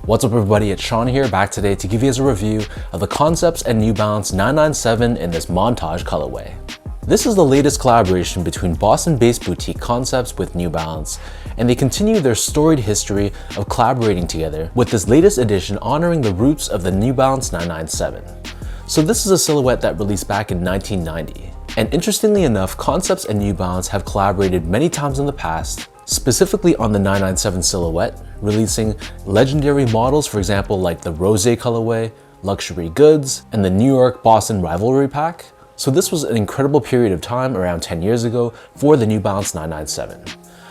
What's up everybody, it's Sean here, back today to give you guys a review of the Concepts and New Balance 997 in this Montage colorway. This is the latest collaboration between Boston-based boutique Concepts with New Balance, and they continue their storied history of collaborating together with this latest edition honoring the roots of the New Balance 997. So this is a silhouette that released back in 1990. And interestingly enough, Concepts and New Balance have collaborated many times in the past, specifically on the 997 silhouette, releasing legendary models, for example, like the Rosé colorway, luxury goods, and the New York-Boston rivalry pack. So this was an incredible period of time around 10 years ago for the New Balance 997.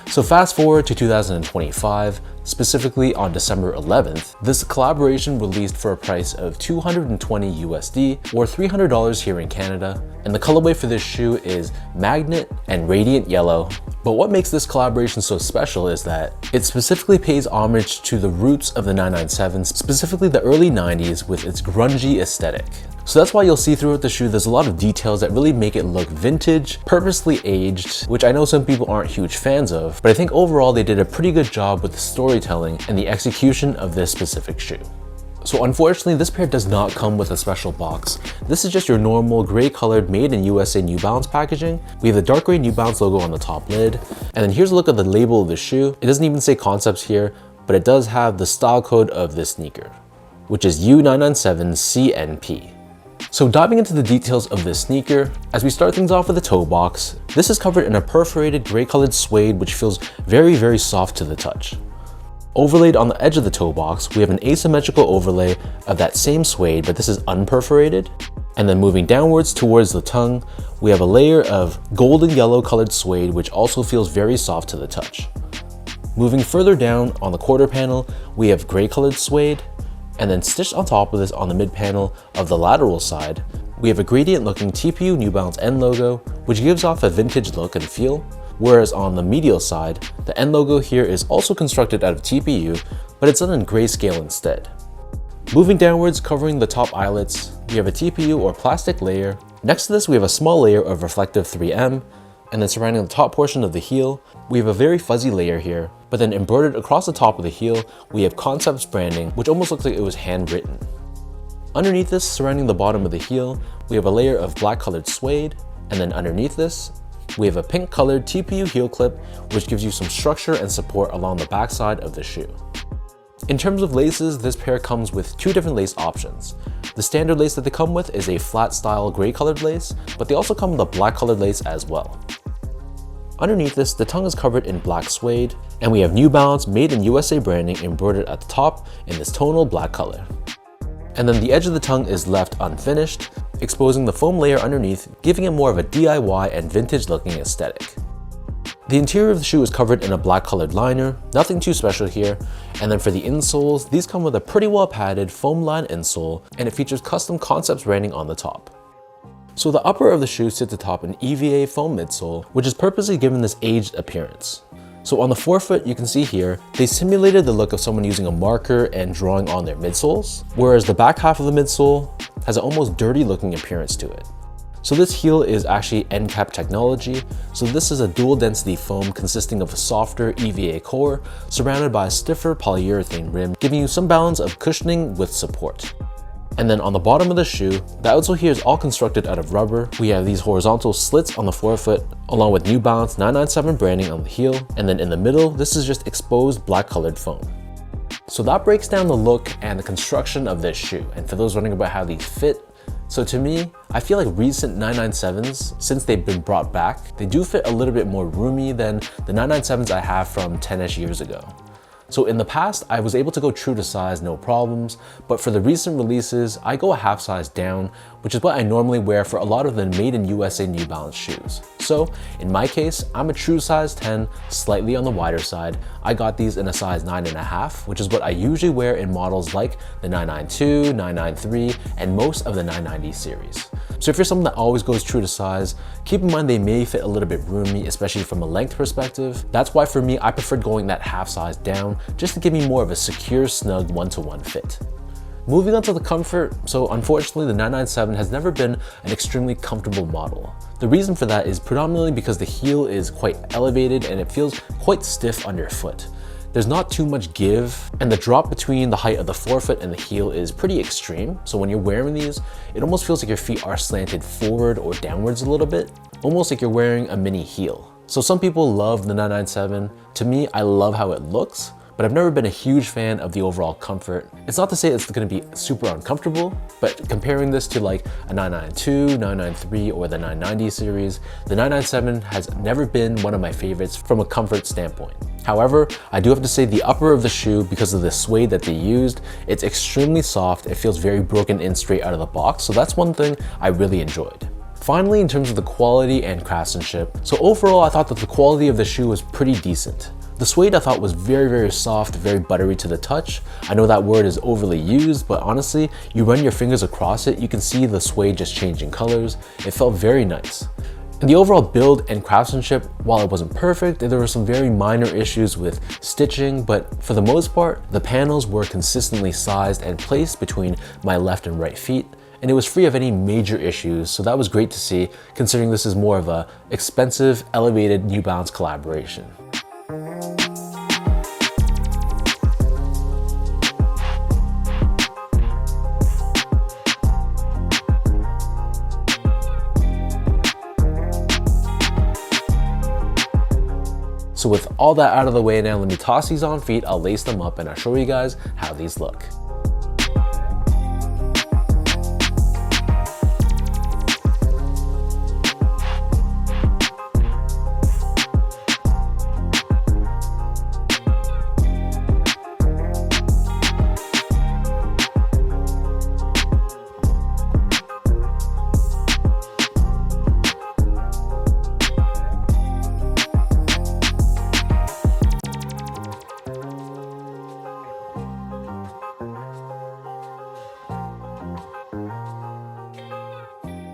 So fast forward to 2025, specifically on December 11th, this collaboration released for a price of $220 USD or $300 here in Canada. And the colorway for this shoe is Magnet and Radiant Yellow. But what makes this collaboration so special is that it specifically pays homage to the roots of the 997, specifically the early 90s with its grungy aesthetic. So that's why you'll see throughout the shoe there's a lot of details that really make it look vintage, purposely aged, which I know some people aren't huge fans of, but I think overall they did a pretty good job with the storytelling and the execution of this specific shoe. So unfortunately, this pair does not come with a special box. This is just your normal gray colored made in USA New Balance packaging. We have the dark gray New Balance logo on the top lid. And then here's a look at the label of the shoe. It doesn't even say Concepts here, but it does have the style code of this sneaker, which is U997CNP. So diving into the details of this sneaker, as we start things off with the toe box, this is covered in a perforated gray colored suede which feels very soft to the touch. Overlaid on the edge of the toe box, we have an asymmetrical overlay of that same suede, but this is unperforated. And then moving downwards towards the tongue, we have a layer of golden yellow colored suede which also feels very soft to the touch. Moving further down on the quarter panel, we have gray colored suede. And then stitched on top of this on the mid panel of the lateral side, we have a gradient looking TPU New Balance end logo, which gives off a vintage look and feel. Whereas on the medial side, the end logo here is also constructed out of TPU, but it's done in grayscale instead. Moving downwards, covering the top eyelets, we have a TPU or plastic layer. Next to this, we have a small layer of reflective 3M, and then surrounding the top portion of the heel, we have a very fuzzy layer here, but then embroidered across the top of the heel, we have Concepts branding, which almost looks like it was handwritten. Underneath this, surrounding the bottom of the heel, we have a layer of black colored suede, and then underneath this, we have a pink colored TPU heel clip, which gives you some structure and support along the backside of the shoe. In terms of laces, this pair comes with two different lace options. The standard lace that they come with is a flat style gray colored lace, but they also come with a black colored lace as well. Underneath this, the tongue is covered in black suede, and we have New Balance made in USA branding embroidered at the top in this tonal black color. And then the edge of the tongue is left unfinished, exposing the foam layer underneath, giving it more of a DIY and vintage looking aesthetic. The interior of the shoe is covered in a black colored liner, nothing too special here. And then for the insoles, these come with a pretty well padded foam lined insole, and it features custom Concepts branding on the top. So the upper of the shoe sits atop an EVA foam midsole, which is purposely given this aged appearance. So on the forefoot, you can see here, they simulated the look of someone using a marker and drawing on their midsoles, whereas the back half of the midsole has an almost dirty looking appearance to it. So this heel is actually Cncpts technology. So this is a dual density foam consisting of a softer EVA core surrounded by a stiffer polyurethane rim, giving you some balance of cushioning with support. And then on the bottom of the shoe, the outsole here is all constructed out of rubber. We have these horizontal slits on the forefoot, along with New Balance 997 branding on the heel. And then in the middle, this is just exposed black colored foam. So that breaks down the look and the construction of this shoe. And for those wondering about how these fit, so to me, I feel like recent 997s, since they've been brought back, they do fit a little bit more roomy than the 997s I have from 10-ish years ago. So in the past, I was able to go true to size, no problems, but for the recent releases, I go a half size down, which is what I normally wear for a lot of the made in USA New Balance shoes. So in my case, I'm a true size 10, slightly on the wider side. I got these in a size 9.5, which is what I usually wear in models like the 992, 993, and most of the 990 series. So if you're someone that always goes true to size, keep in mind they may fit a little bit roomy, especially from a length perspective. That's why for me, I preferred going that half size down just to give me more of a secure, snug one-to-one fit. Moving on to the comfort, so unfortunately the 997 has never been an extremely comfortable model. The reason for that is predominantly because the heel is quite elevated and it feels quite stiff underfoot. there's not too much give, and the drop between the height of the forefoot and the heel is pretty extreme. So when you're wearing these, it almost feels like your feet are slanted forward or downwards a little bit, almost like you're wearing a mini heel. So some people love the 997. To me, I love how it looks, but I've never been a huge fan of the overall comfort. It's not to say it's gonna be super uncomfortable, but comparing this to like a 992, 993, or the 990 series, the 997 has never been one of my favorites from a comfort standpoint. However, I do have to say the upper of the shoe, because of the suede that they used, it's extremely soft. It feels very broken in straight out of the box. So that's one thing I really enjoyed. Finally, in terms of the quality and craftsmanship, so overall, I thought that the quality of the shoe was pretty decent. The suede I thought was very, very soft, very buttery to the touch. I know that word is overly used, but honestly, you run your fingers across it, you can see the suede just changing colors. It felt very nice. And the overall build and craftsmanship, while it wasn't perfect, there were some very minor issues with stitching, but for the most part, the panels were consistently sized and placed between my left and right feet, and it was free of any major issues, so that was great to see, considering this is more of a expensive, elevated New Balance collaboration. So with all that out of the way now, let me toss these on feet, I'll lace them up, and I'll show you guys how these look.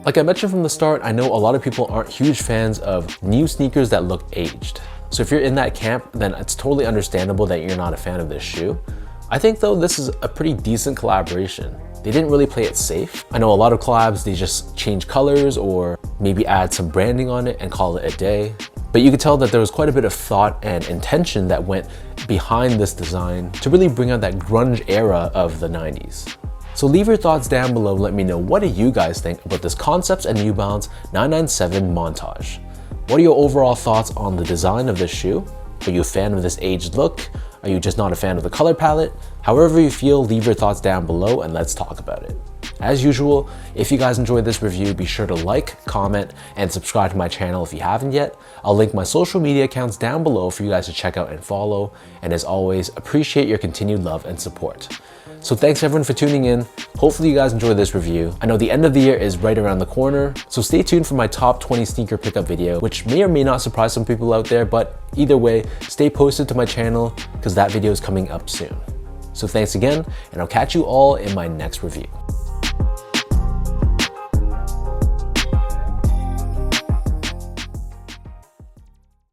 Like I mentioned from the start, I know a lot of people aren't huge fans of new sneakers that look aged. So if you're in that camp, then it's totally understandable that you're not a fan of this shoe. I think though, this is a pretty decent collaboration. They didn't really play it safe. I know a lot of collabs, they just change colors or maybe add some branding on it and call it a day. But you could tell that there was quite a bit of thought and intention that went behind this design to really bring out that grunge era of the 90s. So leave your thoughts down below, let me know what do you guys think about this Cncpts and New Balance 997 Montage. What are your overall thoughts on the design of this shoe? Are you a fan of this aged look? Are you just not a fan of the color palette? However you feel, leave your thoughts down below and let's talk about it. As usual, if you guys enjoyed this review, be sure to like, comment, and subscribe to my channel if you haven't yet. I'll link my social media accounts down below for you guys to check out and follow. And as always, appreciate your continued love and support. So thanks everyone for tuning in. Hopefully you guys enjoyed this review. I know the end of the year is right around the corner, so stay tuned for my top 20 sneaker pickup video, which may or may not surprise some people out there, but either way, stay posted to my channel because that video is coming up soon. So thanks again, and I'll catch you all in my next review.